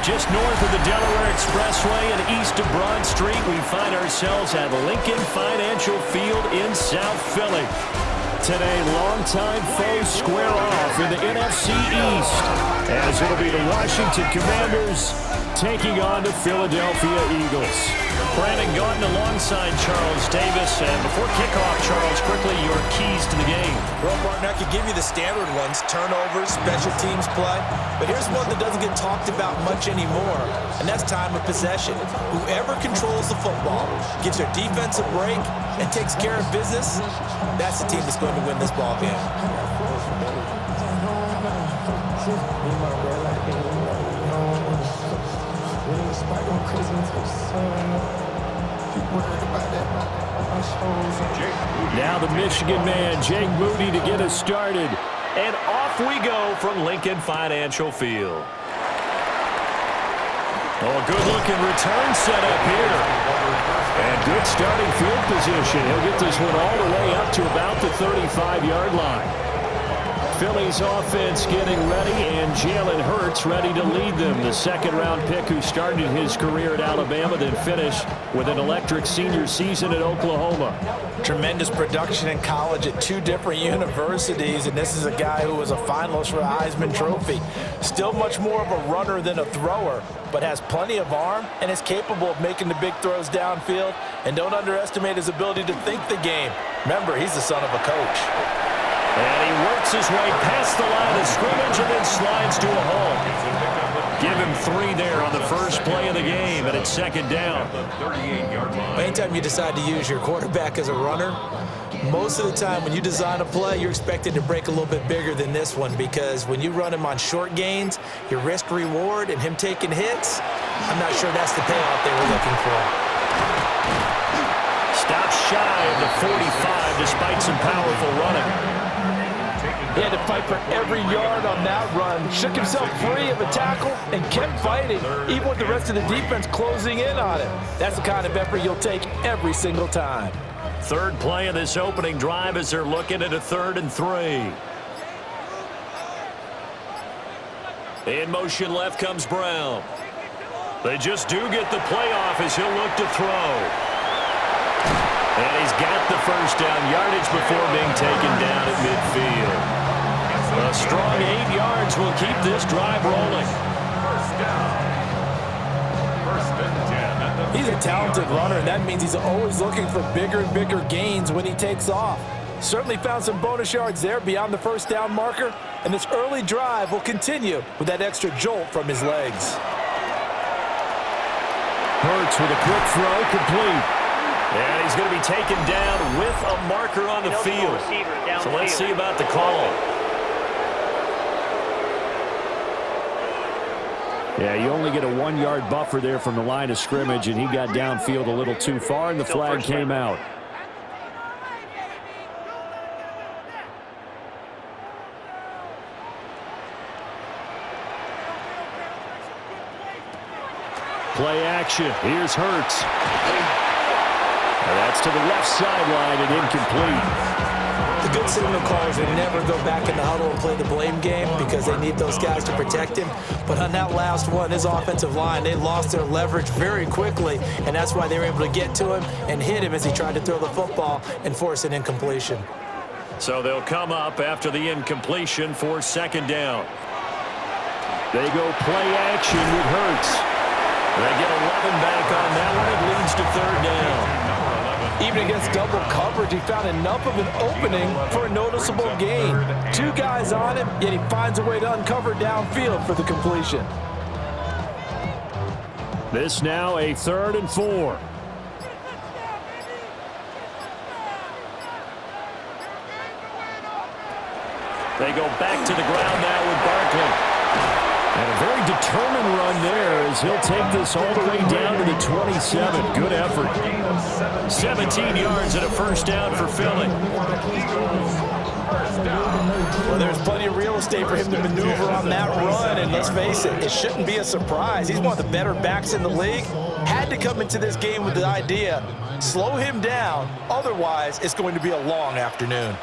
Just north of the Delaware Expressway and east of Broad Street, we find ourselves at Lincoln Financial Field in South Philly. Today, longtime foes square off in the NFC East, as it'll be the Washington Commanders taking on the Philadelphia Eagles. Brandon Gaudin alongside Charles Davis. And before kickoff, Charles, quickly your keys to the game. Well, partner, I could give you the standard ones, turnovers, special teams play. But here's one that doesn't get talked about much anymore, and that's time of possession. Whoever controls the football, gives their defense a break, and takes care of business, that's the team that's going to win this ball game. Now the Michigan man, Jake Moody, to get us started. And off we go from Lincoln Financial Field. Oh, good-looking return set up here. And good starting field position. He'll get this one all the way up to about the 35-yard line. Philly's offense getting ready, and Jalen Hurts ready to lead them. The second-round pick who started his career at Alabama, then finished with an electric senior season at Oklahoma. Tremendous production in college at two different universities, and this is a guy who was a finalist for the Heisman Trophy. Still much more of a runner than a thrower, but has plenty of arm and is capable of making the big throws downfield. And don't underestimate his ability to think the game. Remember, he's the son of a coach. And he works his way past the line of scrimmage and then slides to a hole. Give him 3 there on the first play of the game, and it's second down. Anytime you decide to use your quarterback as a runner, most of the time when you design a play, you're expected to break a little bit bigger than this one, because when you run him on short gains, your risk-reward and him taking hits, I'm not sure that's the payoff they were looking for. Stops shy of the 45 despite some powerful running. He had to fight for every yard on that run, shook himself free of a tackle, and kept fighting, even with the rest of the defense closing in on him. That's the kind of effort you'll take every single time. Third play of this opening drive as they're looking at a 3rd and 3. In motion left comes Brown. They just do get the playoff as he'll look to throw. And he's got the first down yardage before being taken down at midfield. A strong 8 yards will keep this drive rolling. He's a talented runner, and that means he's always looking for bigger and bigger gains when he takes off. Certainly found some bonus yards there beyond the first down marker, and this early drive will continue with that extra jolt from his legs. Hurts with a quick throw, complete. And he's going to be taken down with a marker on the field. So let's see about the call. Yeah, you only get a 1-yard buffer there from the line of scrimmage, and he got downfield a little too far, and the flag came out. Play action. Here's Hurts. And that's to the left sideline and incomplete. The good signal callers will never go back in the huddle and play the blame game because they need those guys to protect him. But on that last one, his offensive line, they lost their leverage very quickly, and that's why they were able to get to him and hit him as he tried to throw the football and force an incompletion. So they'll come up after the incompletion for second down. They go play action with Hurts. They get 11 back on that one. It leads to third down. Even against double coverage, he found enough of an opening for a noticeable gain. 2 guys on him, yet he finds a way to uncover downfield for the completion. This now a 3rd and 4. They go back to the ground now with Barkley. And a very determined run there as he'll take this all the way down to the 27. Good effort. 17 yards and a first down for Philly. Well, there's plenty of real estate for him to maneuver on that run, and let's face it, it shouldn't be a surprise. He's one of the better backs in the league. Had to come into this game with the idea, slow him down, otherwise it's going to be a long afternoon.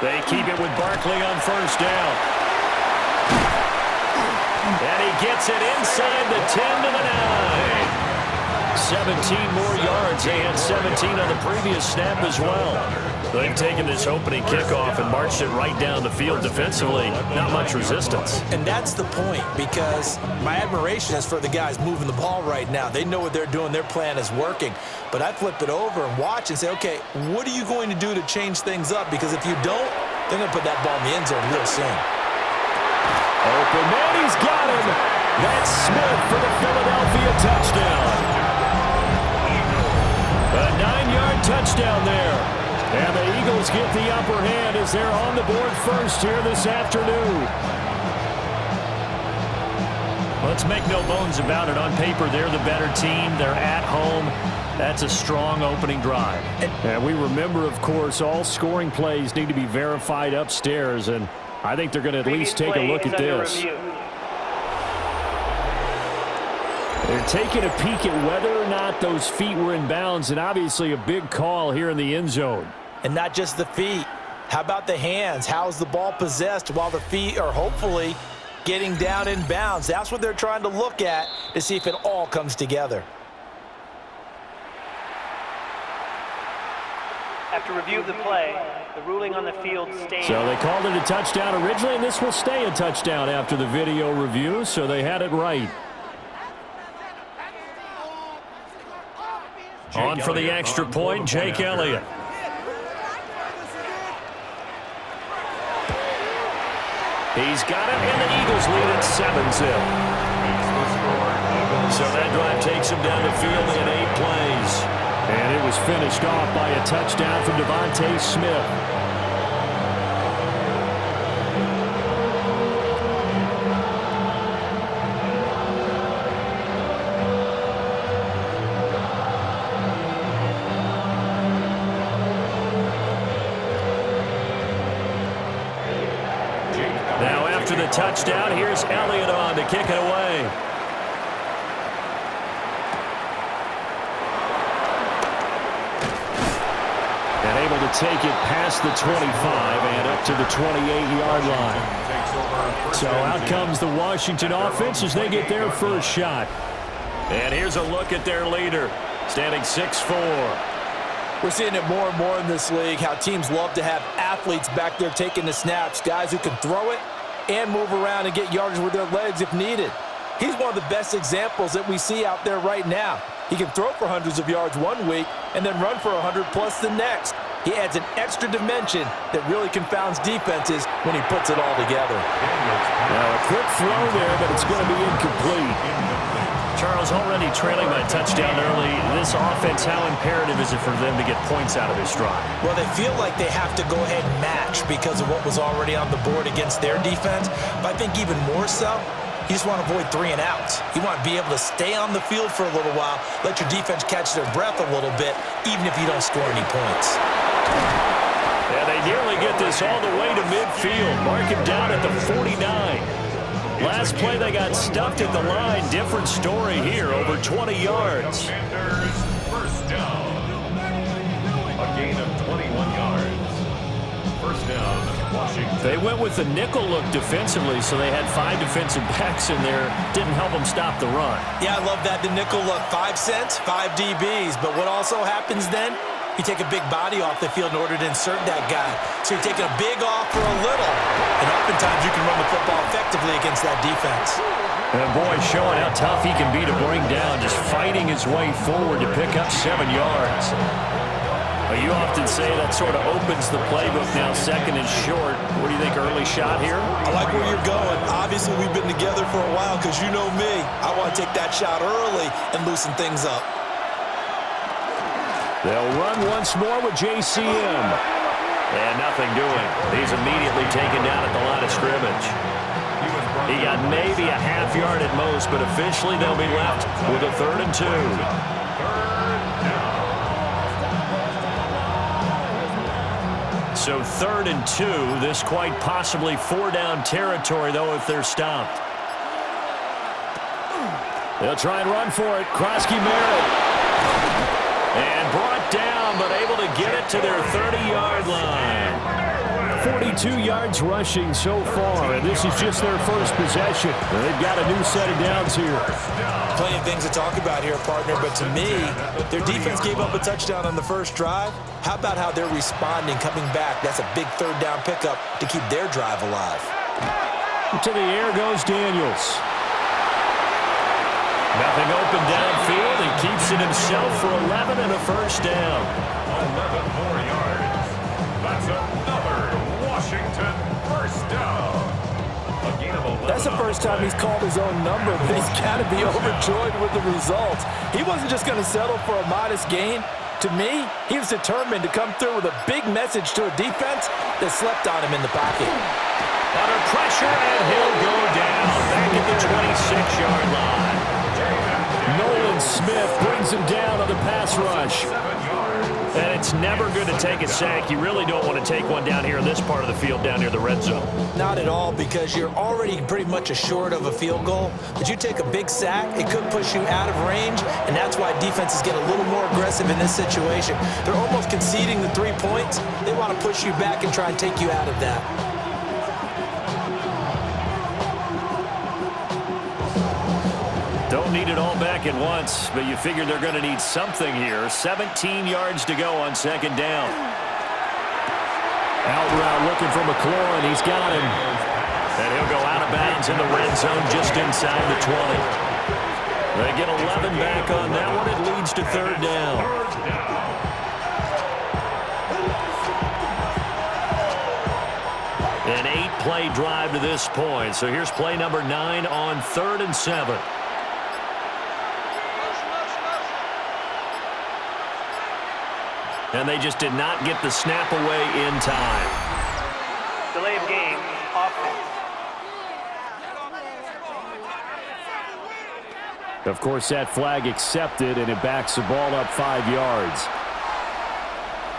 They keep it with Barkley on first down. And he gets it inside the 10 to the 9. 17 more yards. They had 17 on the previous snap as well. They've taken this opening kickoff and marched it right down the field defensively. Not much resistance. And that's the point, because my admiration is for the guys moving the ball right now. They know what they're doing. Their plan is working. But I flip it over and watch and say, okay, what are you going to do to change things up? Because if you don't, they're going to put that ball in the end zone real soon. Open man, he's got him. That's Smith for the Philadelphia touchdown. A 9-yard touchdown there. And the Eagles get the upper hand as they're on the board first here this afternoon. Let's make no bones about it. On paper, they're the better team. They're at home. That's a strong opening drive. And we remember, of course, all scoring plays need to be verified upstairs. And I think they're going to at least take a look at this. They're taking a peek at whether or not those feet were in bounds, and obviously a big call here in the end zone. And not just the feet. How about the hands? How's the ball possessed while the feet are hopefully getting down in bounds? That's what they're trying to look at to see if it all comes together. After review of the play, the ruling on the field stands. So they called it a touchdown originally, and this will stay a touchdown after the video review, so they had it right. On for the extra point, Jake Elliott. He's got it, and the Eagles lead at 7-zip. So that drive takes him down the field in 8 plays. And it was finished off by a touchdown from Devontae Smith. Now after the touchdown, here's Elliott on to kick it away. And able to take it past the 25 and up to the 28-yard line. So out comes the Washington offense as they get their first shot. And here's a look at their leader, standing 6'4". We're seeing it more and more in this league, how teams love to have athletes back there taking the snaps, guys who can throw it and move around and get yardage with their legs if needed. He's one of the best examples that we see out there right now. He can throw for hundreds of yards one week and then run for 100+ the next. He adds an extra dimension that really confounds defenses when he puts it all together. Now a quick throw there, but it's going to be incomplete. Charles, already trailing by a touchdown early. This offense, how imperative is it for them to get points out of this drive? Well, they feel like they have to go ahead and match because of what was already on the board against their defense. But I think even more so, you just want to avoid 3 and outs. You want to be able to stay on the field for a little while, let your defense catch their breath a little bit, even if you don't score any points. Yeah, they nearly get this all the way to midfield. Mark him down at the 49. Last play, they got stuffed at the line. Different story here, over 20 yards. First down. A gain of 21 yards. First down, Washington. They went with the nickel look defensively, so they had 5 defensive backs in there. Didn't help them stop the run. Yeah, I love that. The nickel look, 5 cents, 5 DBs. But what also happens then? You take a big body off the field in order to insert that guy. So you're taking a big off for a little. And oftentimes you can run the football effectively against that defense. And boy, showing how tough he can be to bring down, just fighting his way forward to pick up 7 yards. Well, you often say that sort of opens the playbook now. Second and short. What do you think, early shot here? I like where you're going. Obviously, we've been together for a while because you know me. I want to take that shot early and loosen things up. They'll run once more with JCM. And nothing doing. He's immediately taken down at the line of scrimmage. He got maybe a half yard at most, but officially they'll be left with a 3rd and 2. So 3rd and 2. This quite possibly 4-down territory, though, if they're stopped. They'll try and run for it. Krosky Merritt. And brought down, but able to get it to their 30-yard line. 42 yards rushing so far, and this is just their first possession. They've got a new set of downs here. Plenty of things to talk about here, partner, but to me, their defense gave up a touchdown on the first drive. How about how they're responding, coming back? That's a big third down pickup to keep their drive alive. To the air goes Daniels. Nothing open downfield. He keeps it himself for 11 and a first down. 11 more yards. That's another Washington first down. A gain of 11. That's the first time he's called his own number, but he's got to be overjoyed with the results. He wasn't just going to settle for a modest gain. To me, he was determined to come through with a big message to a defense that slept on him in the pocket. Under pressure, and he'll go down back at the 26-yard line. Nolan Smith brings him down on the pass rush. And it's never good to take a sack. You really don't want to take one down here in this part of the field down near the red zone. Not at all, because you're already pretty much assured of a field goal. But you take a big sack, it could push you out of range, and that's why defenses get a little more aggressive in this situation. They're almost conceding the 3 points. They want to push you back and try and take you out of that. Don't need it all back at once, but you figure they're going to need something here. 17 yards to go on second down. Out route looking for McLaurin. He's got him. And he'll go out of bounds in the red zone just inside the 20. They get 11 back on that one. It leads to third down. An 8-play drive to this point. So here's play number 9 on 3rd and 7. And they just did not get the snap away in time. Delay of game, offense. Of course, that flag accepted, and it backs the ball up 5 yards.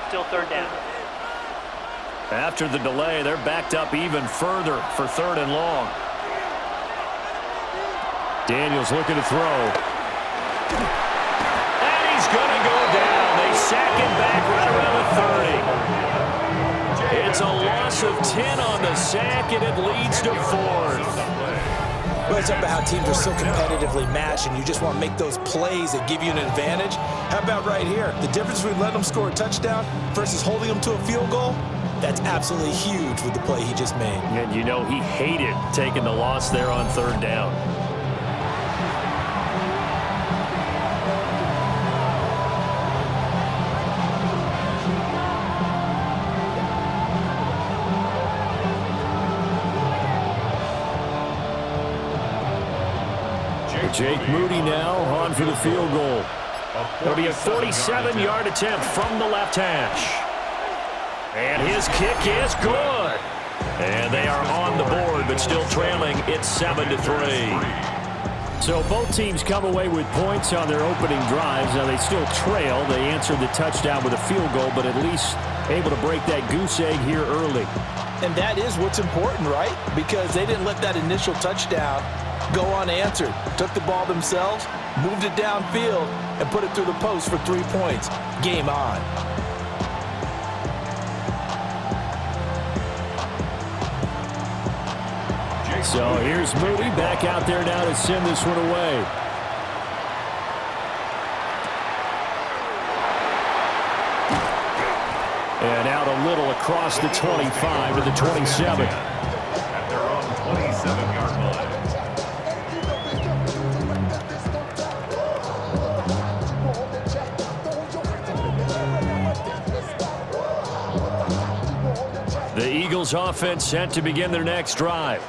Still third down. After the delay, they're backed up even further for 3rd and long. Daniels looking to throw. And he's going to go down. They sack him back right around the 30. It's a loss of 10 on the sack, and it leads to 4th. Well, it's up to how teams are so competitively matched, and you just want to make those plays that give you an advantage. How about right here? The difference between letting them score a touchdown versus holding them to a field goal, that's absolutely huge with the play he just made. And you know he hated taking the loss there on 3rd down. Jake Moody now on for the field goal. It'll be a 47-yard attempt from the left hash. And his kick is good. And they are on the board, but still trailing. It's 7-3. So both teams come away with points on their opening drives. Now they still trail. They answered the touchdown with a field goal, but at least able to break that goose egg here early. And that is what's important, right? Because they didn't let that initial touchdown go unanswered. Took the ball themselves, moved it downfield, and put it through the post for 3 points. Game on. So here's Moody back out there now to send this one away. And out a little across the 25 to the 27. At their own 27-yard line. The Eagles offense set to begin their next drive.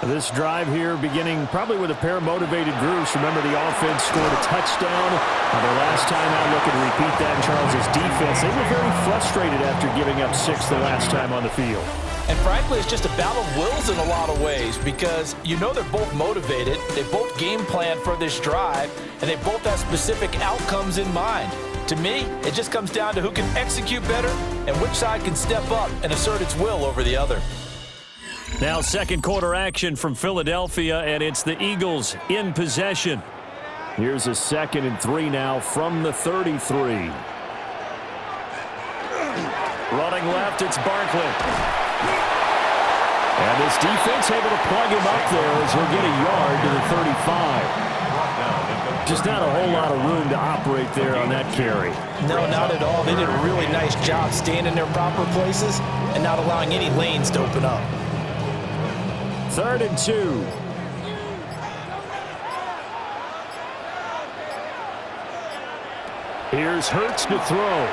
This drive here beginning probably with a pair of motivated groups. Remember, the offense scored a touchdown their last time out. Looking to repeat that in Charles's defense. They were very frustrated after giving up 6 the last time on the field. And frankly, it's just a battle of wills in a lot of ways, because you know they're both motivated. They both game plan for this drive, and they both have specific outcomes in mind. To me, it just comes down to who can execute better and which side can step up and assert its will over the other. Now second quarter action from Philadelphia, and it's the Eagles in possession. Here's a 2nd and 3 now from the 33. Running left, it's Barkley. this defense able to plug him up there as he'll get a yard to the 35. Just not a whole lot of room to operate there on that carry. No, not at all. They did a really nice job staying in their proper places and not allowing any lanes to open up. 3rd and 2. Here's Hurts to throw.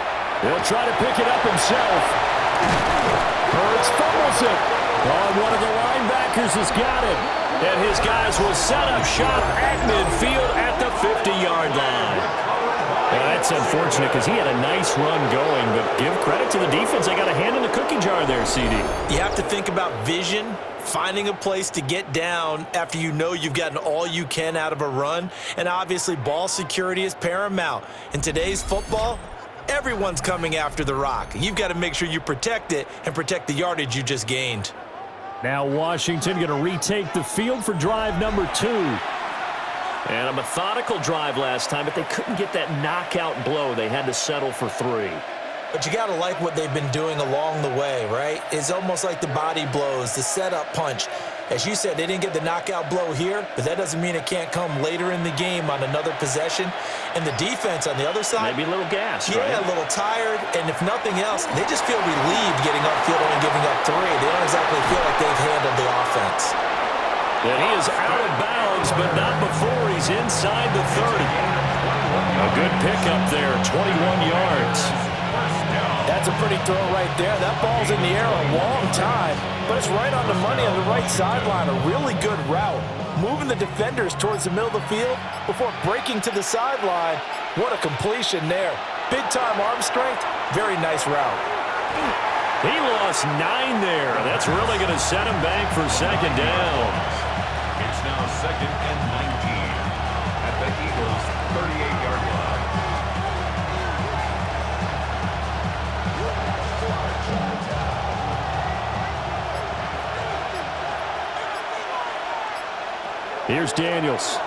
He'll try to pick it up himself. Hurts fumbles it. Oh, one of the linebackers has got it. And his guys will set up shop at midfield at the 50-yard line. Well, that's unfortunate because he had a nice run going, but give credit to the defense. They got a hand in the cookie jar there, CD. You have to think about vision, finding a place to get down after you know you've gotten all you can out of a run, and obviously ball security is paramount. In today's football, everyone's coming after the rock. You've got to make sure you protect it and protect the yardage you just gained. Now Washington going to retake the field for drive number 2. And a methodical drive last time, but they couldn't get that knockout blow. They had to settle for 3. But you got to like what they've been doing along the way, right? It's almost like the body blows, the setup punch. As you said, they didn't get the knockout blow here, but that doesn't mean it can't come later in the game on another possession. And the defense on the other side, maybe a little gas, yeah, right? A little tired. And if nothing else, they just feel relieved getting upfield and giving up 3. They don't exactly feel like they've handled the offense. And he is out of bounds, but not before he's inside the 30. A good pickup there, 21 yards. That's a pretty throw right there. That ball's in the air a long time, but it's right on the money on the right sideline. A really good route. Moving the defenders towards the middle of the field before breaking to the sideline. What a completion there. Big-time arm strength. Very nice route. He lost 9 there. That's really going to set him back for 2nd down. It's now 2nd and 19 at the Eagles' 38-yard line. Here's Daniels.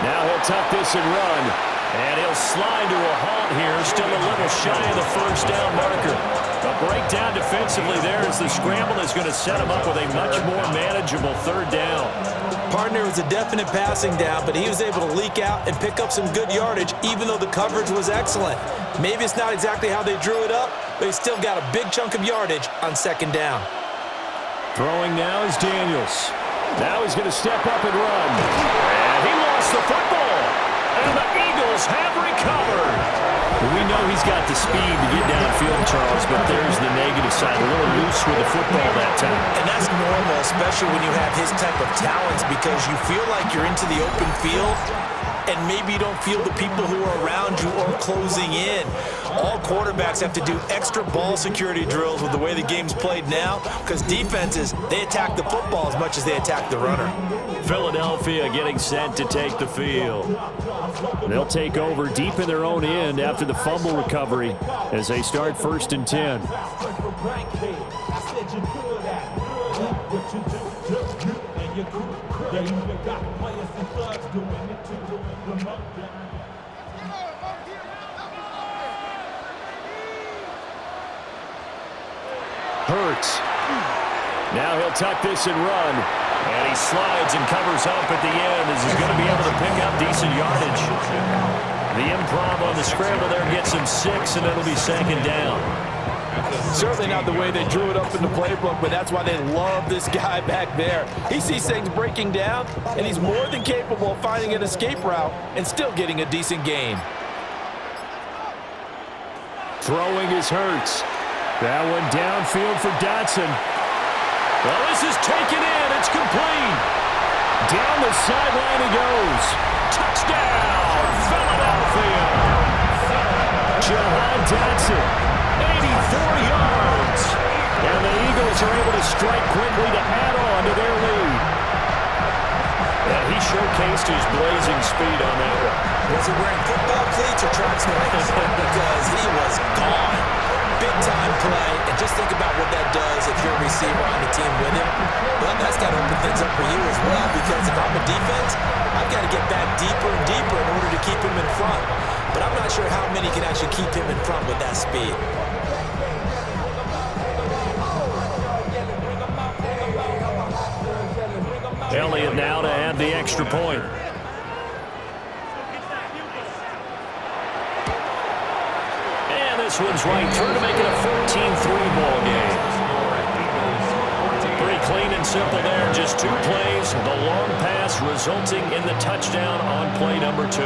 Now he'll tuck this and run. And he'll slide to a halt here. Still a little shy of the 1st down marker. A breakdown defensively there as the scramble is going to set him up with a much more manageable 3rd down. Partner was a definite passing down, but he was able to leak out and pick up some good yardage, even though the coverage was excellent. Maybe it's not exactly how they drew it up, but he still got a big chunk of yardage on 2nd down. Throwing now is Daniels. Now he's going to step up and run. And he lost the football. And the Eagles have recovered. We know he's got the speed to get downfield, Charles, but there's the negative side. A little loose with the football that time. And that's normal, especially when you have his type of talents, because you feel like you're into the open field and maybe you don't feel the people who are around you or closing in. All quarterbacks have to do extra ball security drills with the way the game's played now, because defenses, they attack the football as much as they attack the runner. Philadelphia getting set to take the field. They'll take over deep in their own end after the fumble recovery as they start 1st and 10. Hurts. Now he'll tuck this and run. And he slides and covers up at the end as he's going to be able to pick up decent yardage. The improv on the scramble there gets him 6, and it'll be 2nd down. Certainly not the way they drew it up in the playbook, but that's why they love this guy back there. He sees things breaking down, and he's more than capable of finding an escape route and still getting a decent gain. Throwing is Hurts. That one downfield for Dotson. Well, this is taken in. It's complete. Down the sideline he goes. Touchdown, Philadelphia. Jahan Dotson, 84 yards. And the Eagles are able to strike quickly to add on to their lead. And he showcased his blazing speed on that one. Was he wearing football cleats or track spikes? Because he was gone. Big-time play, and just think about what that does if you're a receiver on the team with him. Well, that's got to open things up for you as well, because if I'm a defense, I've got to get back deeper and deeper in order to keep him in front. But I'm not sure how many can actually keep him in front with that speed. Elliott now to add the extra point. And this one's right through to make it a 14-3 ball game. Pretty clean and simple there. Just 2 plays. The long pass resulting in the touchdown on play number 2.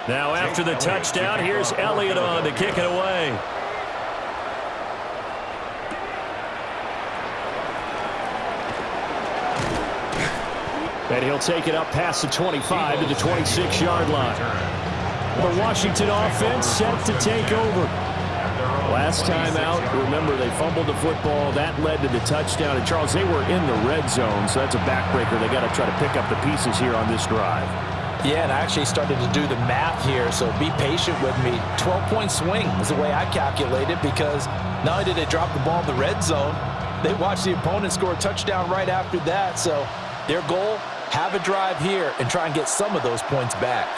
Now after the touchdown, here's Elliott on to kick it away. And he'll take it up past the 25 to the 26-yard line. The Washington offense set to take over. Last time out, remember, they fumbled the football. That led to the touchdown. And, Charles, they were in the red zone, so that's a backbreaker. They got to try to pick up the pieces here on this drive. Yeah, and I actually started to do the math here, so be patient with me. 12-point swing is the way I calculated, because not only did they drop the ball in the red zone, they watched the opponent score a touchdown right after that. So their goal, have a drive here and try and get some of those points back.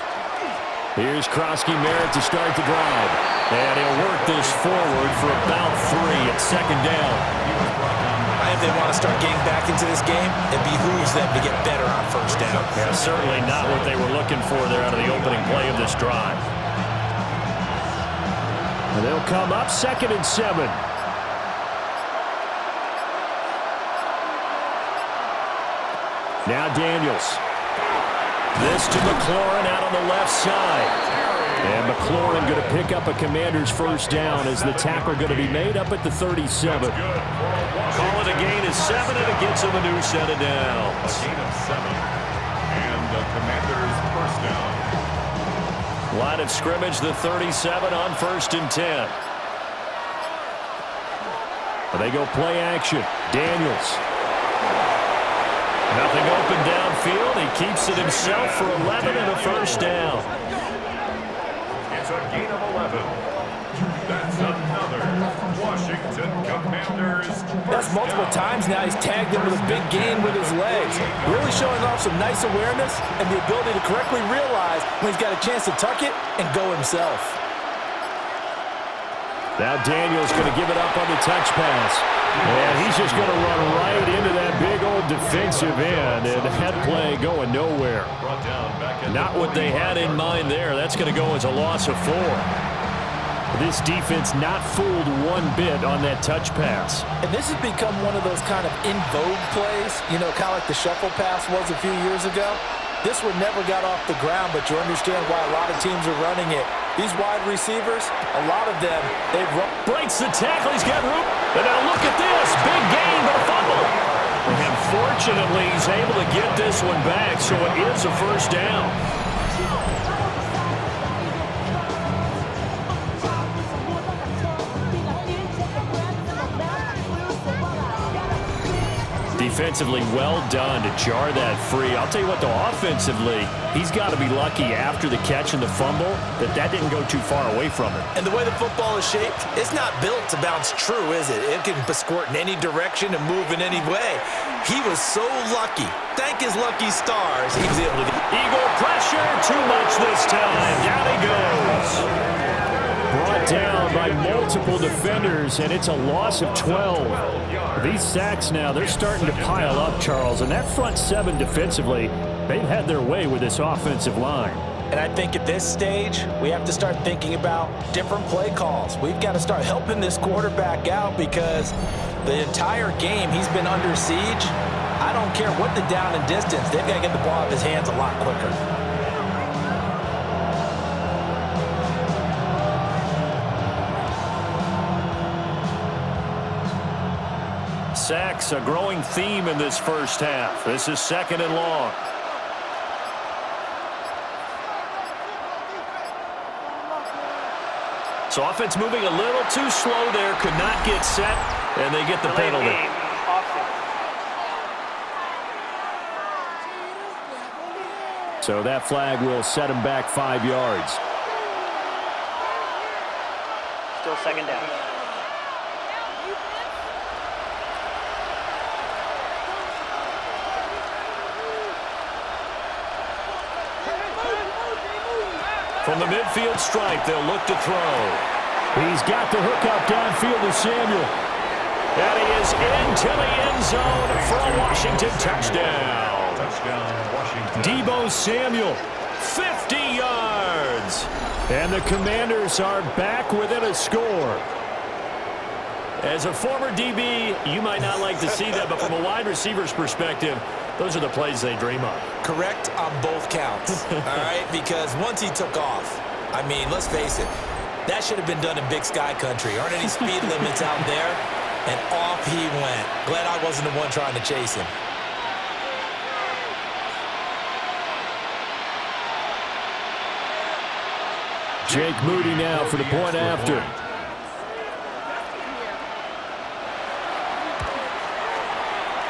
Here's Krosky-Merritt to start the drive. And he'll work this forward for about 3 at second down. If they want to start getting back into this game, it behooves them to get better on first down. Yeah, certainly not what they were looking for there out of the opening play of this drive. And they'll come up 2nd and 7. Now Daniels. This to McLaurin out on the left side. And McLaurin going to pick up a Commander's first down as the tackle going to be made up at the 37. Call it a gain of 7, and it gets him a new set of downs. A gain of 7. And the Commander's first down. Line of scrimmage, the 37 on 1st and 10. They go play action. Daniels. Nothing open downfield. He keeps it himself for 11 and a first down. It's a gain of 11. That's another Washington Commanders. That's multiple times now he's tagged him with a big gain with his legs. Really showing off some nice awareness and the ability to correctly realize when he's got a chance to tuck it and go himself. Now Daniels going to give it up on the touch pass. And he's just going to run right into that big old defensive end. And that play going nowhere. Not what they had in mind there. That's going to go as a loss of 4. This defense not fooled one bit on that touch pass. And this has become one of those kind of in vogue plays, you know, kind of like the shuffle pass was a few years ago. This one never got off the ground, but you understand why a lot of teams are running it. These wide receivers, a lot of them, they've run. Breaks the tackle, he's got room. And now look at this, big gain, but a fumble. And fortunately, he's able to get this one back, so it is a first down. Defensively, well done to jar that free. I'll tell you what, though, offensively, he's got to be lucky after the catch and the fumble that didn't go too far away from him. And the way the football is shaped, it's not built to bounce true, is it? It can squirt in any direction and move in any way. He was so lucky. Thank his lucky stars, he was able to get. Eagle pressure, too much this time. Down he goes. Brought down by multiple defenders, and it's a loss of 12. These sacks now, they're starting to pile up, Charles, and that front 7 defensively, they've had their way with this offensive line. And I think at this stage, we have to start thinking about different play calls. We've got to start helping this quarterback out because the entire game he's been under siege. I don't care what the down and distance, they've got to get the ball out of his hands a lot quicker. Sacks, a growing theme in this first half. This is 2nd and long. So offense moving a little too slow there. Could not get set, and they get the penalty. So that flag will set him back 5 yards. Still 2nd down. From the midfield stripe, they'll look to throw. He's got the hook up downfield to Samuel. And he is into the end zone for a Washington touchdown. Touchdown, Washington. Deebo Samuel, 50 yards. And the Commanders are back within a score. As a former DB, you might not like to see that, but from a wide receiver's perspective, those are the plays they dream of. Correct on both counts, all right? Because once he took off, I mean, let's face it, that should have been done in Big Sky Country. Aren't any speed limits out there? And off he went. Glad I wasn't the one trying to chase him. Jake Moody now for the point after.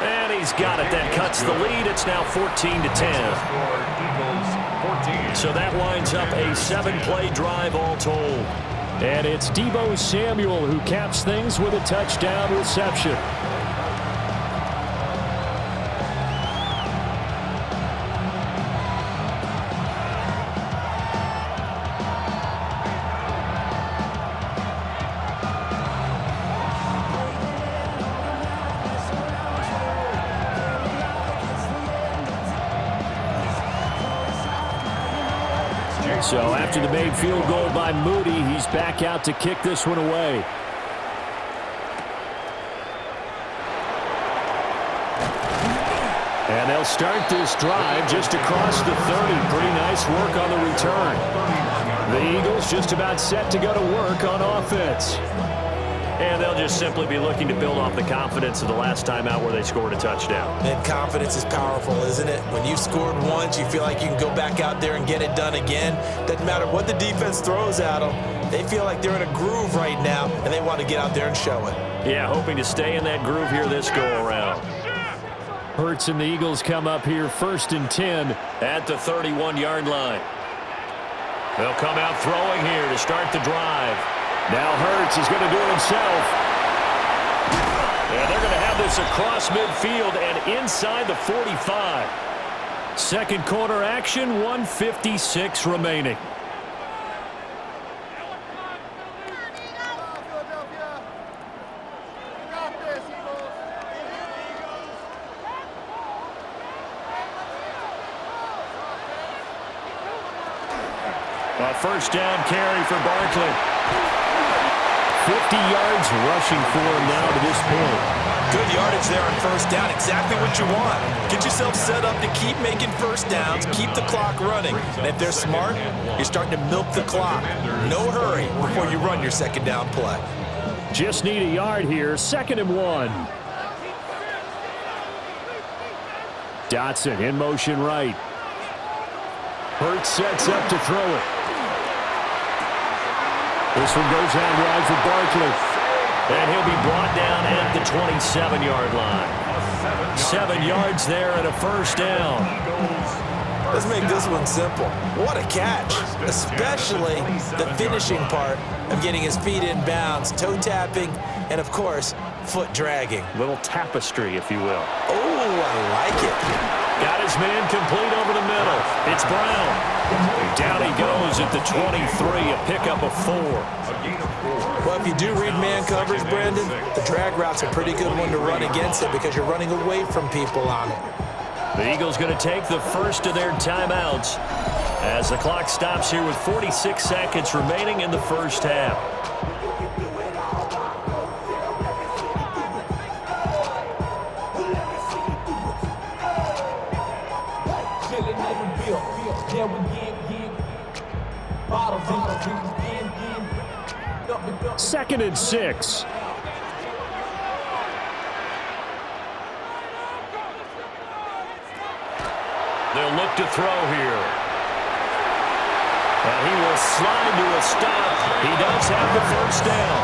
And he's got it. That cuts the lead. It's now 14-10. So that winds up a 7-play drive all told. And it's Deebo Samuel who caps things with a touchdown reception. So after the made field goal by Moody, he's back out to kick this one away. And they'll start this drive just across the 30. Pretty nice work on the return. The Eagles just about set to go to work on offense. And they'll just simply be looking to build off the confidence of the last time out where they scored a touchdown. And confidence is powerful, isn't it? When you've scored once, you feel like you can go back out there and get it done again. Doesn't matter what the defense throws at them. They feel like they're in a groove right now, and they want to get out there and show it. Yeah, hoping to stay in that groove here this go-around. Hurts and the Eagles come up here 1st and 10 at the 31-yard line. They'll come out throwing here to start the drive. Now Hurts is going to do it himself. And they're going to have this across midfield and inside the 45. Second quarter action, 1:56 remaining. A first down carry for Barkley. 50 yards rushing for him now to this point. Good yardage there on first down. Exactly what you want. Get yourself set up to keep making first downs, keep the clock running. And if they're smart, you're starting to milk the clock. No hurry before you run your second down play. Just need a yard here. 2nd and 1. Dotson in motion right. Hurts sets up to throw it. This one goes out wide for Barkley. And he'll be brought down at the 27-yard line. 7 yards there and a first down. Let's make this one simple. What a catch, especially the finishing part of getting his feet in bounds, toe tapping, and of course, foot dragging. Little tapestry, if you will. Oh, I like it. Got his man complete over the middle. It's Brown. Down he goes at the 23, a pickup of 4. Well, if you do read man coverage, Brandon, the drag route's a pretty good one to run against it because you're running away from people on it. The Eagles going to take the first of their timeouts as the clock stops here with 46 seconds remaining in the first half. Second and 6. They'll look to throw here. And he will slide to a stop. He does have the first down.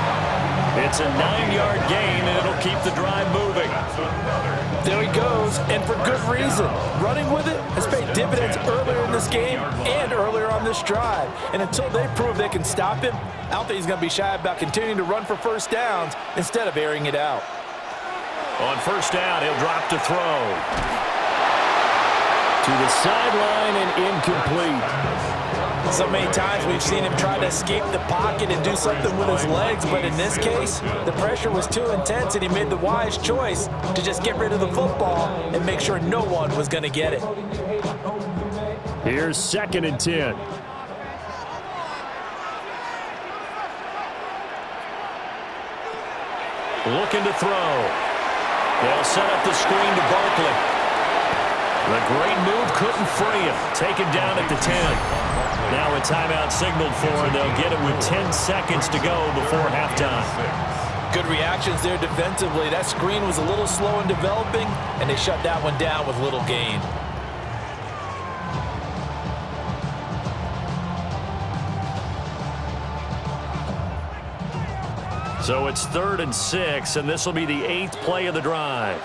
It's a 9-yard gain, and it'll keep the drive moving. There he goes, and for good reason. Running with it has paid dividends earlier in this game and earlier on this drive. And until they prove they can stop him, I don't think he's going to be shy about continuing to run for first downs instead of airing it out. On first down, he'll drop to throw. To the sideline and incomplete. So many times we've seen him try to escape the pocket and do something with his legs, but in this case, the pressure was too intense and he made the wise choice to just get rid of the football and make sure no one was going to get it. Here's 2nd and 10. Looking to throw. They'll set up the screen to Barkley. The great move couldn't free him. Taken down at the 10. Now a timeout signaled for, and they'll get it with 10 seconds to go before halftime. Good reactions there defensively. That screen was a little slow in developing, and they shut that one down with little gain. So it's 3rd and 6, and this will be the 8th play of the drive.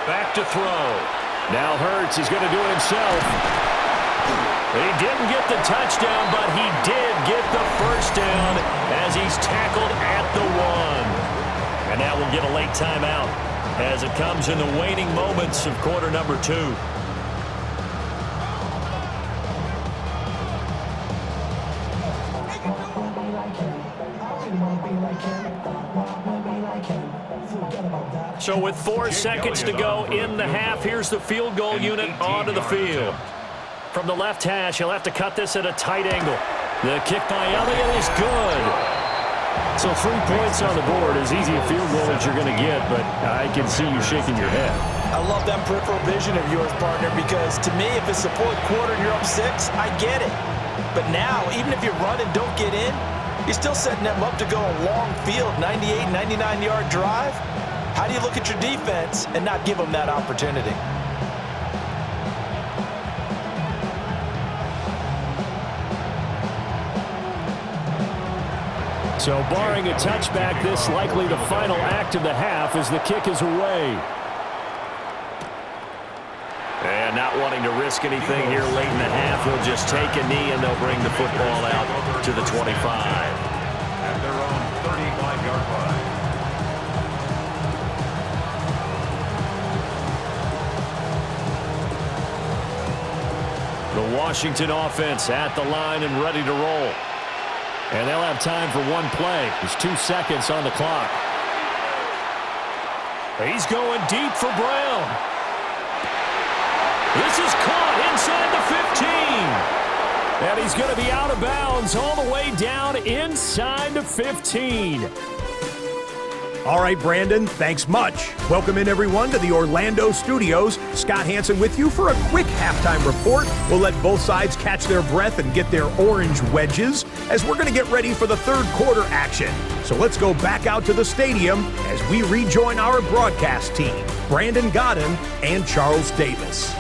Back to throw. Now Hurts, he's going to do it himself. He didn't get the touchdown, but he did get the first down as he's tackled at the 1. And now we'll get a late timeout as it comes in the waning moments of quarter number 2. So with 4 seconds to go in the half, here's the field goal unit onto the field. From the left hash, he'll have to cut this at a tight angle. The kick by Elliott is good. So 3 points on the board, as easy a field goal as you're going to get, but I can see you shaking your head. I love that peripheral vision of yours, partner, because to me, if it's the 4th quarter and you're up 6, I get it. But now, even if you run and don't get in, you're still setting them up to go a long field, 98, 99-yard drive. How do you look at your defense and not give them that opportunity? So barring a touchback, this likely the final act of the half as the kick is away. And not wanting to risk anything here late in the half, they'll just take a knee and they'll bring the football out to the 25. At their own 35-yard line. The Washington offense at the line and ready to roll. And they'll have time for one play. There's 2 seconds on the clock. He's going deep for Brown. This is caught inside the 15. And he's going to be out of bounds all the way down inside the 15. All right, Brandon, thanks much. Welcome in, everyone, to the Orlando studios. Scott Hansen with you for a quick halftime report. We'll let both sides catch their breath and get their orange wedges as we're going to get ready for the 3rd quarter action. So let's go back out to the stadium as we rejoin our broadcast team, Brandon Godden and Charles Davis.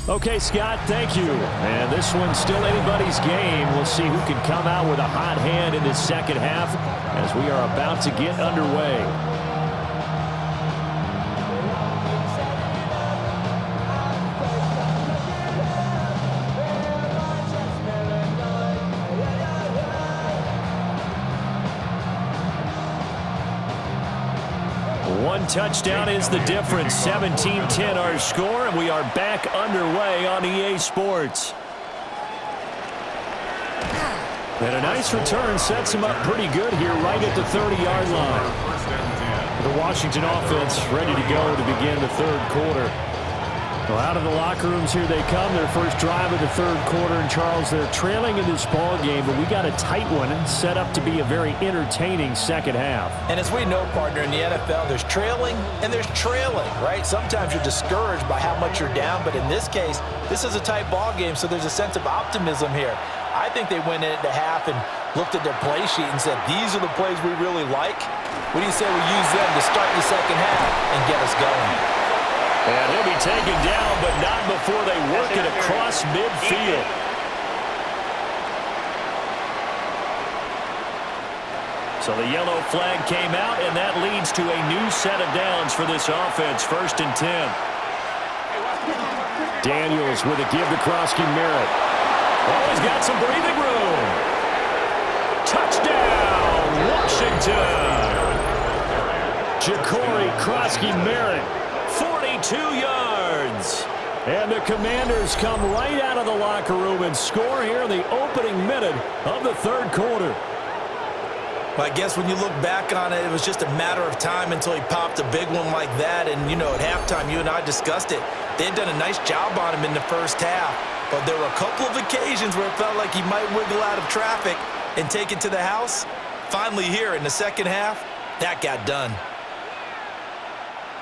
Okay, Scott, thank you. And this one's still anybody's game. We'll see who can come out with a hot hand in this second half as we are about to get underway. One touchdown is the difference. 17-10 our score, and we are back underway on EA Sports. And a nice return sets him up pretty good here right at the 30-yard line. The Washington offense ready to go to begin the 3rd quarter. Well, out of the locker rooms here they come. Their first drive of the 3rd quarter. And, Charles, they're trailing in this ball game, but we got a tight one set up to be a very entertaining second half. And as we know, partner, in the NFL, there's trailing and there's trailing, right? Sometimes you're discouraged by how much you're down, but in this case, this is a tight ball game, so there's a sense of optimism here. I think they went in at the half and looked at their play sheet and said, these are the plays we really like. What do you say we use them to start the second half and get us going? And he'll be taken down, but not before they work it across midfield. So the yellow flag came out, and that leads to a new set of downs for this offense. 1st and 10. Daniels with a give to Krosky-Merritt. Oh, he's got some breathing room. Touchdown, Washington. Ja'Cory Krosky-Merritt, 42 yards. And the Commanders come right out of the locker room and score here in the opening minute of the 3rd quarter. Well, I guess when you look back on it, it was just a matter of time until he popped a big one like that. And, you know, at halftime, you and I discussed it. They had done a nice job on him in the first half. But there were a couple of occasions where it felt like he might wiggle out of traffic and take it to the house. Finally here in the second half, that got done.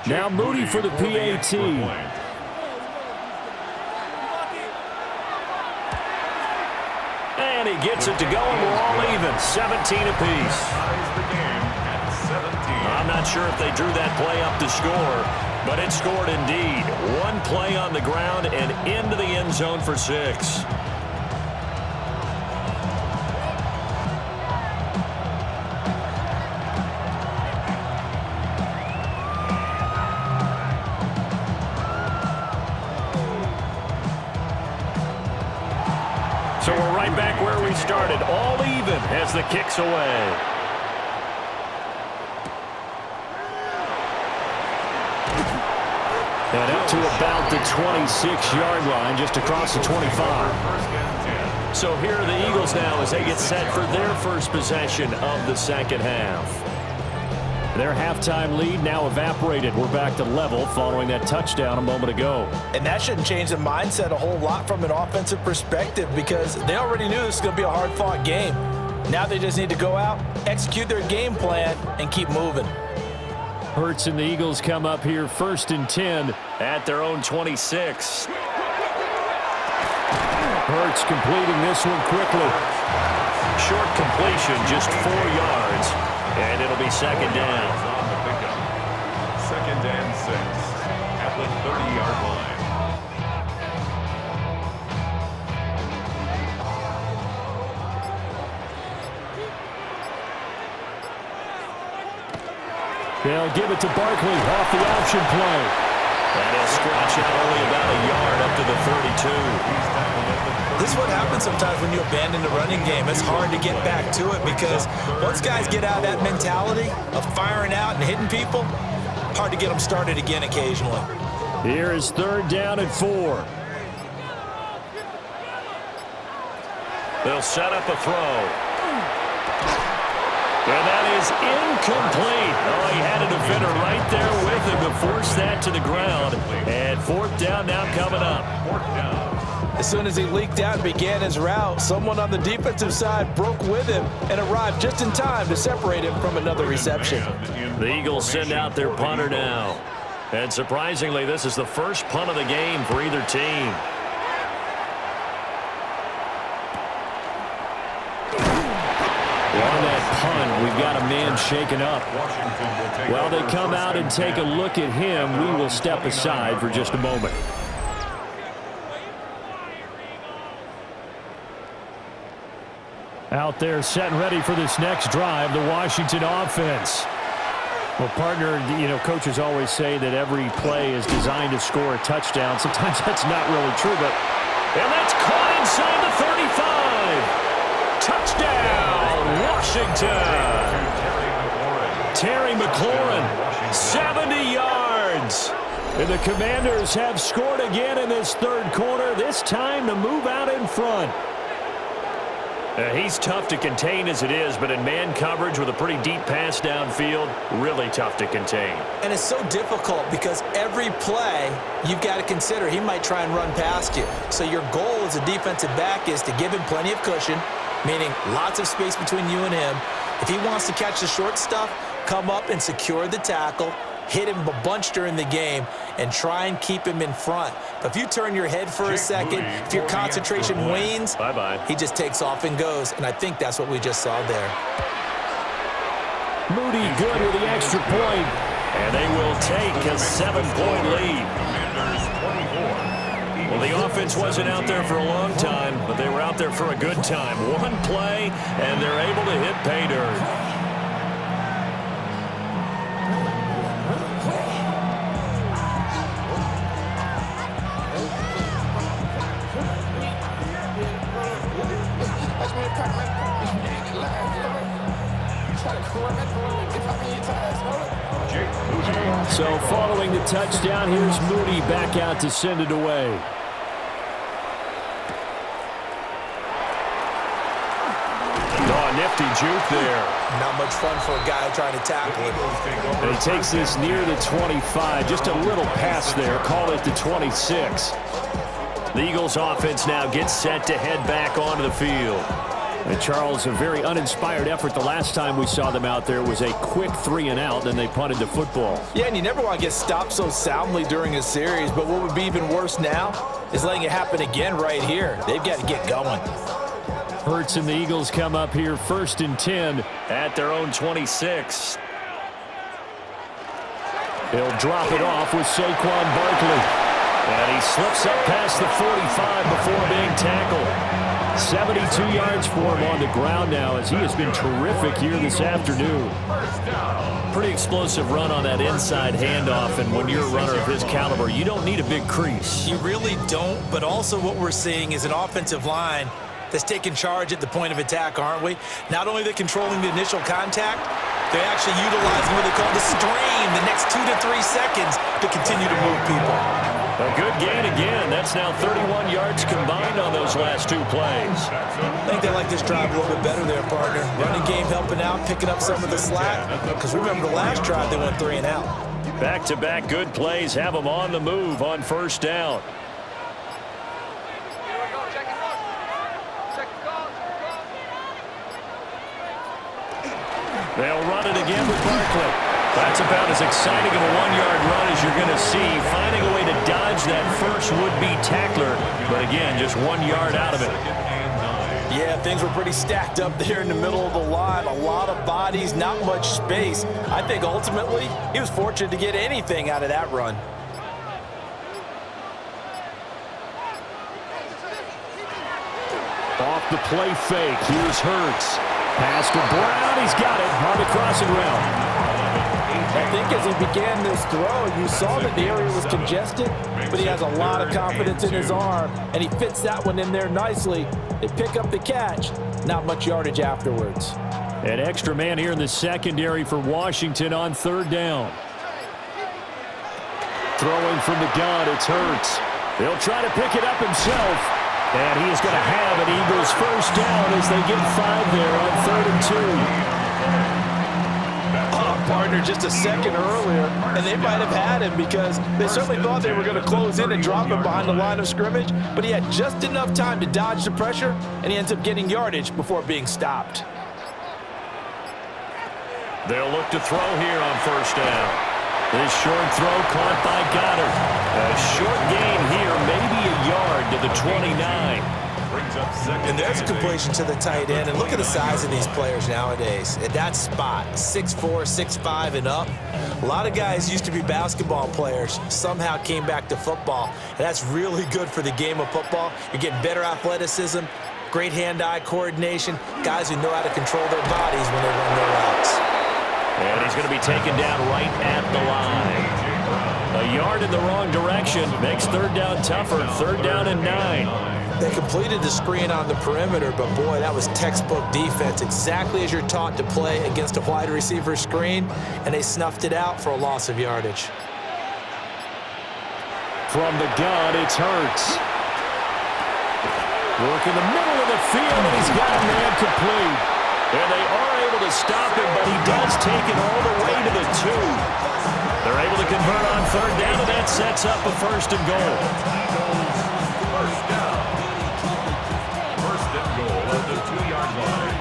Now Moody for the PAT. And he gets it to go, and we're all even. 17 apiece. I'm not sure if they drew that play up to score, but it scored indeed. One play on the ground and into the end zone for 6. So we're right back where we started, all even as the kick's away. And up to about the 26-yard line, just across the 25. So here are the Eagles now as they get set for their first possession of the second half. Their halftime lead now evaporated. We're back to level following that touchdown a moment ago. And that shouldn't change the mindset a whole lot from an offensive perspective because they already knew this was going to be a hard-fought game. Now they just need to go out, execute their game plan, and keep moving. Hurts and the Eagles come up here 1st and 10 at their own 26. Hurts completing this one quickly. Short completion, just 4 yards. And it'll be second down. On the pickup. 2nd and 6 at the 30-yard line. They'll give it to Barkley off the option play. And he'll scratch out only about a yard up to the 32. This is what happens sometimes when you abandon the running game. It's hard to get back to it because once guys get out of that mentality of firing out and hitting people, hard to get them started again occasionally. Here is 3rd down and 4. They'll set up a throw. And that is incomplete. Oh, he had a defender right there with him to force that to the ground. And 4th down now coming up. 4th down. As soon as he leaked out and began his route, someone on the defensive side broke with him and arrived just in time to separate him from another reception. The Eagles send out their punter now. And surprisingly, this is the first punt of the game for either team. On that punt, we've got a man shaken up. While they come out and take a look at him, we will step aside for just a moment. Out there set and ready for this next drive, the Washington offense. Well, partner, you know, coaches always say that every play is designed to score a touchdown. Sometimes that's not really true, but... And that's caught inside the 35. Touchdown, Washington. Terry McLaurin, 70 yards. And the Commanders have scored again in this 3rd quarter, this time to move out in front. He's tough to contain as it is, but in man coverage with a pretty deep pass downfield, really tough to contain. And it's so difficult because every play you've got to consider he might try and run past you. So your goal as a defensive back is to give him plenty of cushion, meaning lots of space between you and him. If he wants to catch the short stuff, come up and secure the tackle, hit him a bunch during the game, and try and keep him in front. But if you turn your head for a second, if your concentration wanes, he just takes off and goes. And I think that's what we just saw there. Moody good with the extra point. And they will take a 7-point lead. Well, the offense wasn't out there for a long time, but they were out there for a good time. One play, and they're able to hit pay dirt. following the touchdown. Here's Moody back out to send it away. Oh, nifty juke there. Not much fun for a guy trying to tackle it. And he takes this near the 25. Just a little pass there. Call it the 26. The Eagles offense now gets set to head back onto the field. And Charles, a very uninspired effort the last time we saw them out there was a quick 3-and-out, then they punted the football. Yeah, and you never want to get stopped so soundly during a series, but what would be even worse now is letting it happen again right here. They've got to get going. Hurts and the Eagles come up here 1st and 10 at their own 26. He'll drop it off with Saquon Barkley. And he slips up past the 45 before being tackled. 72 yards for him on the ground now as he has been terrific here this afternoon. Pretty explosive run on that inside handoff, and when you're a runner of his caliber, you don't need a big crease. You really don't, but also what we're seeing is an offensive line that's taking charge at the point of attack, aren't we? Not only are they controlling the initial contact, they're actually utilizing what they call the stream, the next 2 to 3 seconds to continue to move people. A good gain again. That's now 31 yards combined on those last 2 plays. I think they like this drive a little bit better there, partner. Running game helping out, picking up some of the slack. Because remember the last drive, they went 3-and-out. Back-to-back good plays have them on the move on 1st down. They'll run it again with Barkley. That's about as exciting of a 1-yard run as you're going to see. Finding a way to dodge that first would-be tackler. But again, just 1 yard out of it. Yeah, things were pretty stacked up there in the middle of the line. A lot of bodies, not much space. I think ultimately he was fortunate to get anything out of that run. Off the play fake. Here's Hurts. Pass to Brown. He's got it on the crossing route. I think as he began this throw, you saw that the area was congested, but he has a lot of confidence in his arm, and he fits that one in there nicely. They pick up the catch, not much yardage afterwards. An extra man here in the secondary for Washington on 3rd down. Throwing from the gun, it's Hurts. He'll try to pick it up himself, and he is going to have an Eagles 1st down as they get 5 there on 3rd and 2. Partner just a second earlier, and they might have had him because they certainly thought they were going to close in and drop him behind the line of scrimmage, but he had just enough time to dodge the pressure, and he ends up getting yardage before being stopped. They'll look to throw here on 1st down. This short throw caught by Goddard. A short gain here, maybe a yard to the 29. And there's a completion to the tight end. And look at the size of these players nowadays. At that spot, 6'4", 6'5", and up. A lot of guys used to be basketball players, somehow came back to football. And that's really good for the game of football. You're getting better athleticism, great hand-eye coordination, guys who know how to control their bodies when they run their routes. And he's going to be taken down right at the line. A yard in the wrong direction makes 3rd down tougher. 3rd down and 9. They completed the screen on the perimeter, but boy, that was textbook defense, exactly as you're taught to play against a wide receiver screen, and they snuffed it out for a loss of yardage. From the gun, it's Hurts. Work in the middle of the field, and he's got a man complete. And they are able to stop him, but he does take it all the way to the 2. They're able to convert on 3rd down, and that sets up a 1st and goal. 1st down. 1st and goal at the 2-yard line.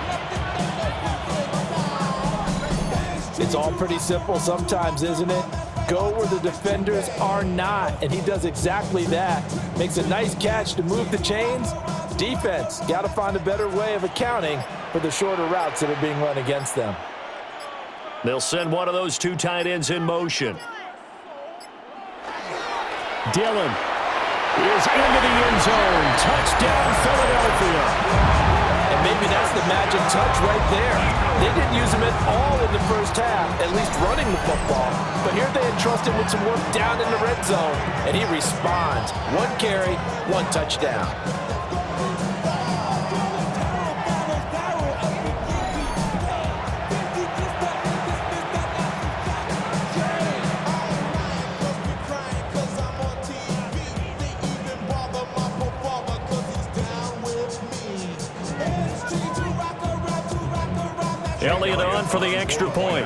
It's all pretty simple sometimes, isn't it? Go where the defenders are not, and he does exactly that. Makes a nice catch to move the chains. Defense, got to find a better way of accounting for the shorter routes that are being run against them. They'll send one of those 2 tight ends in motion. Dillon is into the end zone. Touchdown, Philadelphia. And maybe that's the magic touch right there. They didn't use him at all in the first half, at least running the football. But here they entrust him with some work down in the red zone, and he responds. 1 carry, 1 touchdown. Elliott on for the extra point.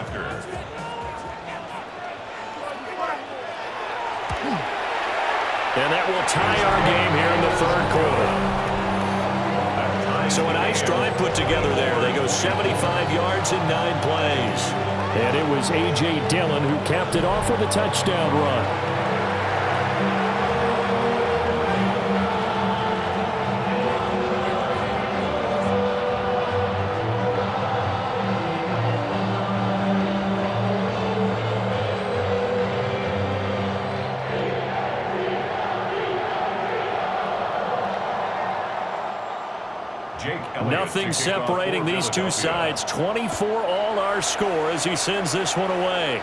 And that will tie our game here in the third quarter. So a nice drive put together there. They go 75 yards in 9 plays. And it was A.J. Dillon who capped it off with a touchdown run. Nothing separating these two sides. 24 all our score as he sends this one away.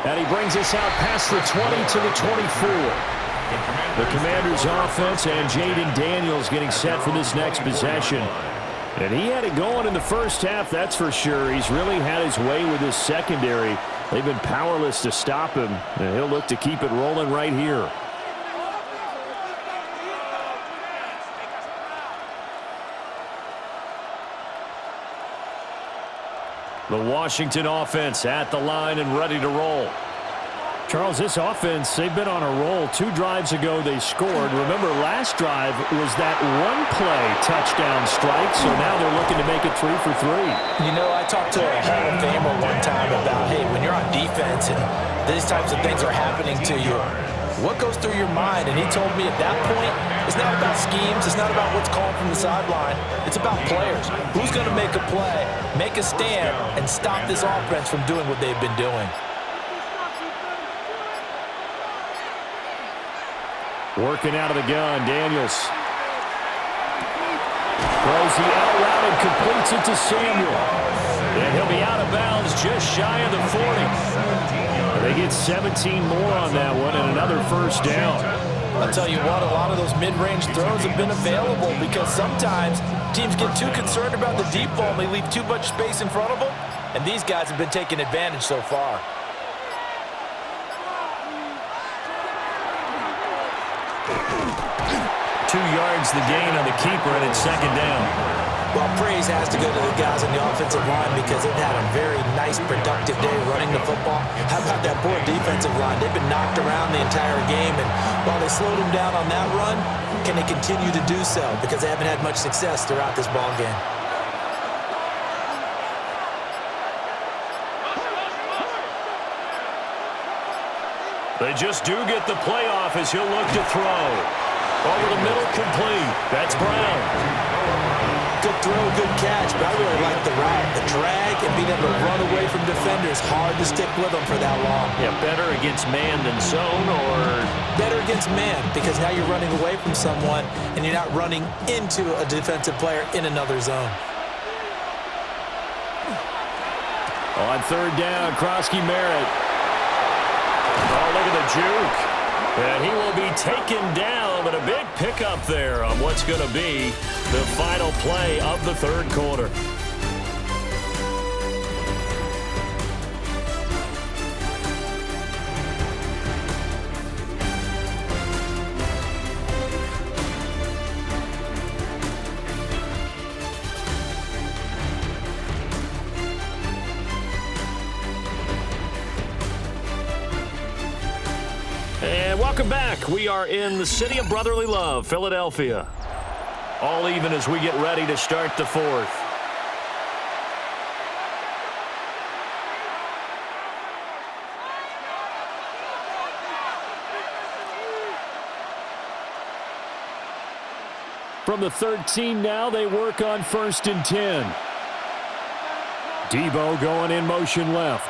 And he brings us out past the 20 to the 24. The Commanders' offense and Jaden Daniels getting set for this next possession. And he had it going in the first half, that's for sure. He's really had his way with his secondary. They've been powerless to stop him. And he'll look to keep it rolling right here. The Washington offense at the line and ready to roll. Charles, this offense, they've been on a roll. 2 drives ago they scored. Remember, last drive was that one-play touchdown strike, so now they're looking to make it 3 for 3. You know, I talked to a Hall of Famer one time about, hey, when you're on defense and these types of things are happening to you, what goes through your mind? And he told me at that point, it's not about schemes. It's not about what's called from the sideline. It's about players. Who's going to make a play, make a stand, and stop this offense from doing what they've been doing? Working out of the gun, Daniels. Throws the out route and completes it to Samuel. And he'll be out of bounds just shy of the 40. They get 17 more on that one and another first down. I'll tell you what, a lot of those mid-range throws have been available because sometimes teams get too concerned about the deep ball and they leave too much space in front of them, and these guys have been taking advantage so far. Two yards the gain on the keeper, and it's second down. Well, praise has to go to the guys on the offensive line because they've had a very nice, productive day running the football. How about that poor defensive line? They've been knocked around the entire game, and while they slowed them down on that run, can they continue to do so? Because they haven't had much success throughout this ball game. They just do get the play off as he'll look to throw. Over the middle, complete. That's Brown. Good throw, good catch, but I really like the route. The drag and being able to run away from defenders. Hard to stick with them for that long. Yeah, better against man than zone, or? Better against man, because now you're running away from someone and you're not running into a defensive player in another zone. On third down, Krosky Merritt. Oh, look at the juke. And he will be taken down, but a big pickup there on what's going to be the final play of the third quarter. And welcome back. We are in the city of brotherly love, Philadelphia. All even as we get ready to start the fourth. From the 13 now, they work on 1st and 10. Debo going in motion left.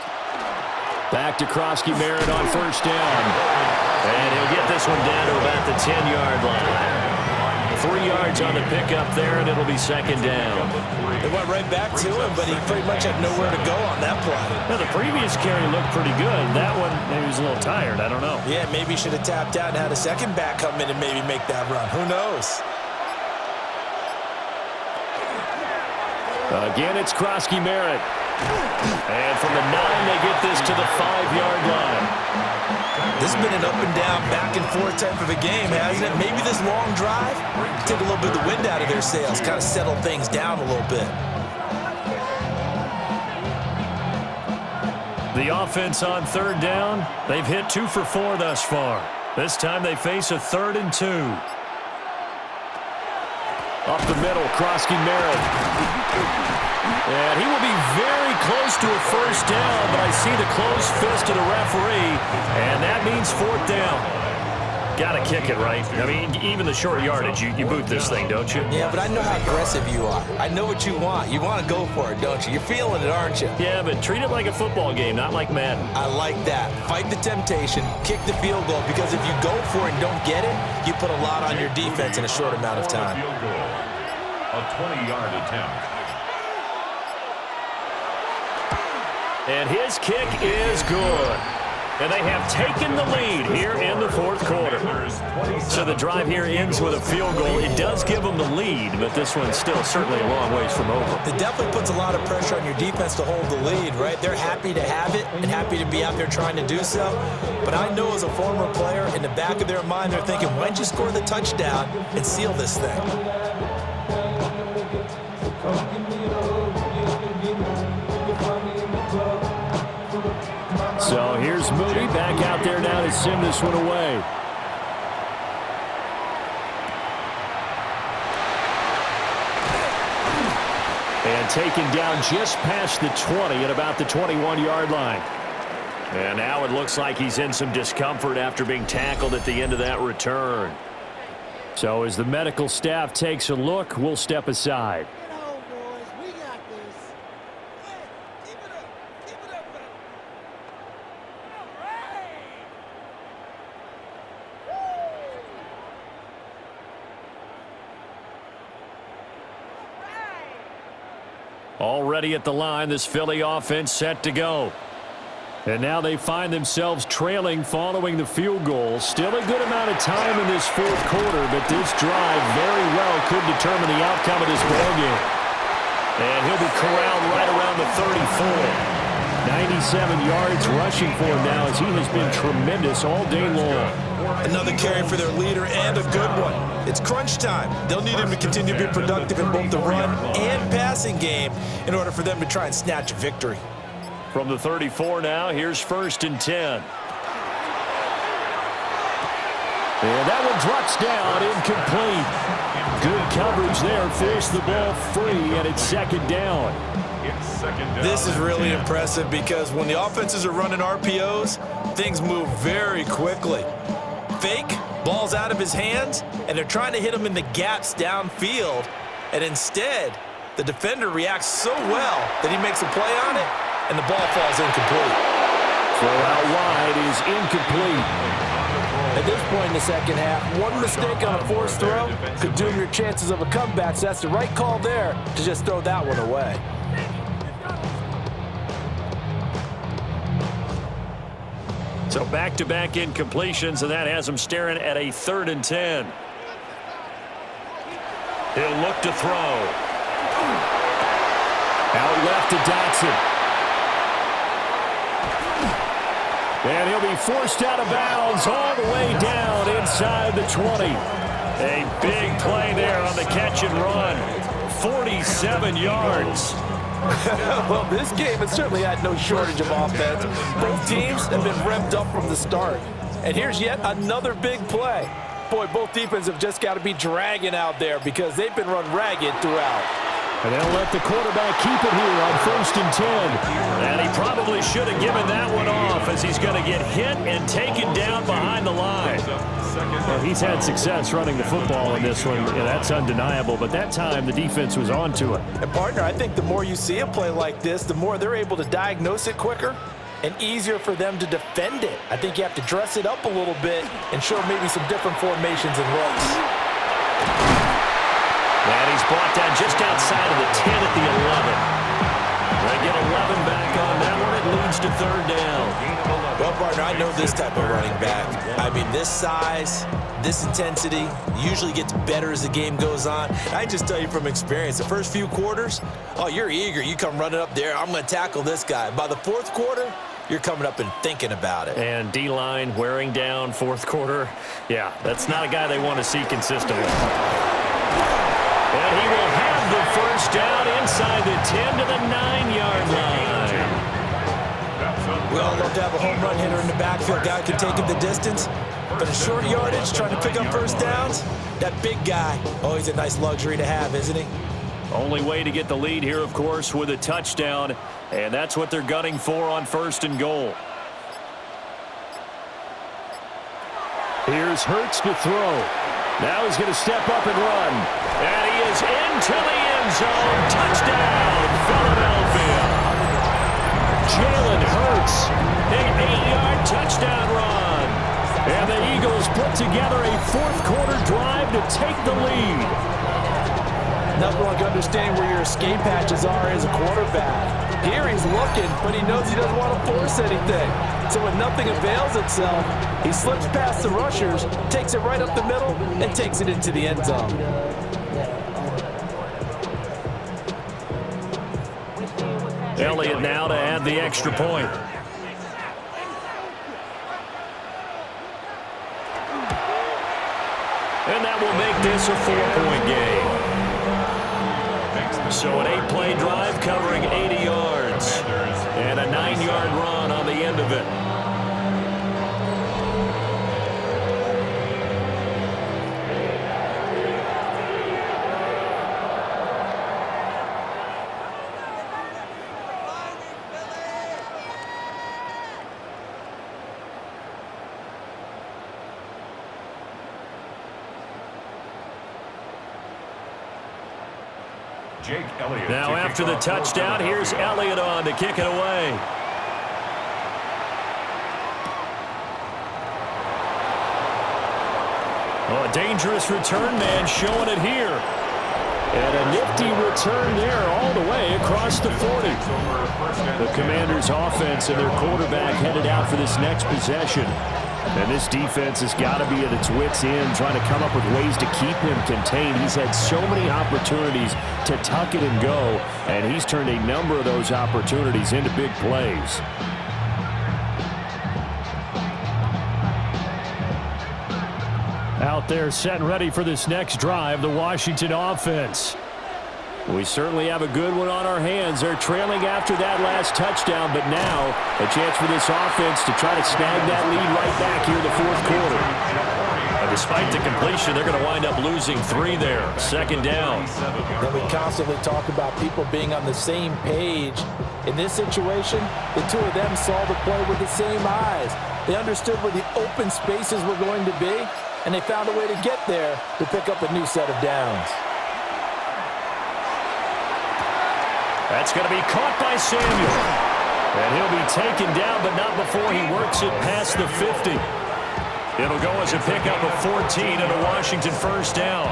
Back to Krosky Merritt on 1st down. And he'll get this one down to about the 10-yard line. 3 yards on the pickup there, and it'll be second down. It went right back to him, but he pretty much had nowhere to go on that play. Now, the previous carry looked pretty good. That one, maybe he was a little tired. I don't know. Yeah, maybe he should have tapped out and had a second back come in and maybe make that run. Who knows? Again, it's Krosky Merritt. And from the 9, they get this to the 5-yard line. This has been an up and down, back and forth type of a game, hasn't it? Maybe this long drive, take a little bit of the wind out of their sails, kind of settle things down a little bit. The offense on third down, they've hit 2 for 4 thus far. This time they face a 3rd and 2. Up the middle, Krosky Merritt. And he will be very close to a first down, but I see the closed fist of the referee, and that means 4th down. Got to kick it, right? I mean, even the short yardage, you boot this thing, don't you? Yeah, but I know how aggressive you are. I know what you want. You want to go for it, don't you? You're feeling it, aren't you? Yeah, but treat it like a football game, not like Madden. I like that. Fight the temptation, kick the field goal, because if you go for it and don't get it, you put a lot on your defense in a short amount of time. Field goal. A 20-yard attempt. And his kick is good. And they have taken the lead here in the 4th quarter. So the drive here ends with a field goal. It does give them the lead, but this one's still certainly a long ways from over. It definitely puts a lot of pressure on your defense to hold the lead, right? They're happy to have it and happy to be out there trying to do so. But I know as a former player, in the back of their mind, they're thinking, why don't you score the touchdown and seal this thing? So here's Moody back out there now to send this one away. And taken down just past the 20 at about the 21-yard line. And now it looks like he's in some discomfort after being tackled at the end of that return. So as the medical staff takes a look, we'll step aside. Already at the line, this Philly offense set to go. And now they find themselves trailing following the field goal. Still a good amount of time in this 4th quarter, but this drive very well could determine the outcome of this ballgame. And he'll be corralled right around the 34. 97 yards rushing for him now as he has been tremendous all day long. Another carry for their leader and a good one. It's crunch time. They'll need him to continue to be productive in both the run and passing game in order for them to try and snatch a victory. From the 34 now, here's 1st and 10. And that one drops down, incomplete. Good coverage there, forced the ball free, and it's 2nd down. This is really impressive because when the offenses are running RPOs, things move very quickly. Fake, ball's out of his hands, and they're trying to hit him in the gaps downfield. And instead, the defender reacts so well that he makes a play on it, and the ball falls incomplete. Throw out wide is incomplete. At this point in the second half, one mistake on a forced throw could doom your chances of a comeback, so that's the right call there to just throw that one away. So back-to-back incompletions, and that has him staring at a 3rd and 10. He'll look to throw. Out left to Dotson. And he'll be forced out of bounds all the way down inside the 20. A big play there on the catch and run. 47 yards. Well, this game has certainly had no shortage of offense. Both teams have been revved up from the start. And here's yet another big play. Boy, both defenses have just got to be dragging out there because they've been run ragged throughout. And they'll let the quarterback keep it here on 1st and 10. And he probably should have given that one off as he's going to get hit and taken down behind the line. Well, he's had success running the football in this one. Yeah, that's undeniable. But that time, the defense was on to it. And, partner, I think the more you see a play like this, the more they're able to diagnose it quicker and easier for them to defend it. I think you have to dress it up a little bit and show maybe some different formations and looks. And he's brought down just outside of the 10 at the 11. They get 11 back on that one. It leads to 3rd down. Well, partner, I know this type of running back. I mean, this size, this intensity usually gets better as the game goes on. I just tell you from experience, the first few quarters, oh, you're eager. You come running up there. I'm going to tackle this guy. By the 4th quarter, you're coming up and thinking about it. And D-line wearing down fourth quarter. Yeah, that's not a guy they want to see consistently. And he will have the first down inside the 10 to the 9-yard line. We all love to have a home run hitter in the backfield. Guy can take him the distance. But in short yardage, trying to pick up first downs, that big guy, always a nice luxury to have, isn't he? Only way to get the lead here, of course, with a touchdown. And that's what they're gunning for on 1st and goal. Here's Hurts to throw. Now he's going to step up and run. And he is into the end zone. Touchdown, Philadelphia. Jalen Hurts, an 8-yard touchdown run. And the Eagles put together a fourth-quarter drive to take the lead. Nothing like understanding where your escape hatches are as a quarterback. Here he's looking, but he knows he doesn't want to force anything. So when nothing avails itself, he slips past the rushers, takes it right up the middle, and takes it into the end zone. Elliott now to add the extra point. And that will make this a 4-point game. So an 8-play drive covering 80 yards. And a 9-yard run on the end of it. Jake Elliott. Now after the touchdown, here's Elliott on to kick it away. Oh, a dangerous return man showing it here. And a nifty return there all the way across the 40. The Commanders' offense and their quarterback headed out for this next possession. And this defense has got to be at its wits' end, trying to come up with ways to keep him contained. He's had so many opportunities to tuck it and go, and he's turned a number of those opportunities into big plays. Out there set and ready for this next drive, the Washington offense. We certainly have a good one on our hands. They're trailing after that last touchdown, but now a chance for this offense to try to snag that lead right back here in the fourth quarter. And despite the completion, they're going to wind up losing 3 there. 2nd down. Then we constantly talk about people being on the same page. In this situation, the two of them saw the play with the same eyes. They understood where the open spaces were going to be, and they found a way to get there to pick up a new set of downs. That's going to be caught by Samuel. And he'll be taken down, but not before he works it past the 50. It'll go as a pickup of 14 and a Washington first down.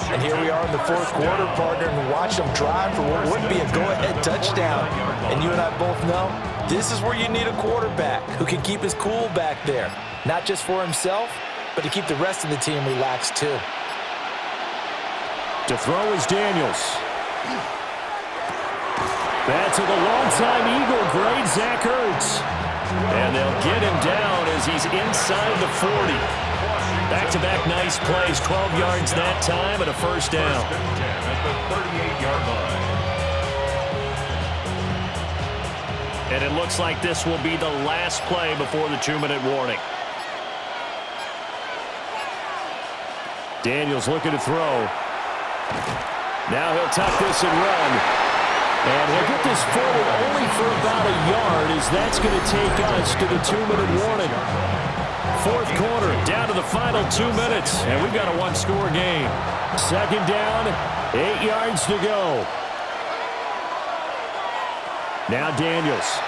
And here we are in the fourth quarter, partner, and watch them drive for what would be a go-ahead touchdown. And you and I both know this is where you need a quarterback who can keep his cool back there. Not just for himself, but to keep the rest of the team relaxed too. To throw is Daniels. That's to the longtime Eagle, great Zach Ertz. And they'll get him down as he's inside the 40. Back-to-back nice plays, 12 yards that time and a first down. And it looks like this will be the last play before the 2-minute warning. Daniels looking to throw. Now he'll tuck this and run. And he'll get this forward only for about a yard, as that's going to take us to the 2-minute warning. Fourth quarter, down to the final 2 minutes, and we've got a 1-score game. 2nd down, 8 yards to go. Now Daniels.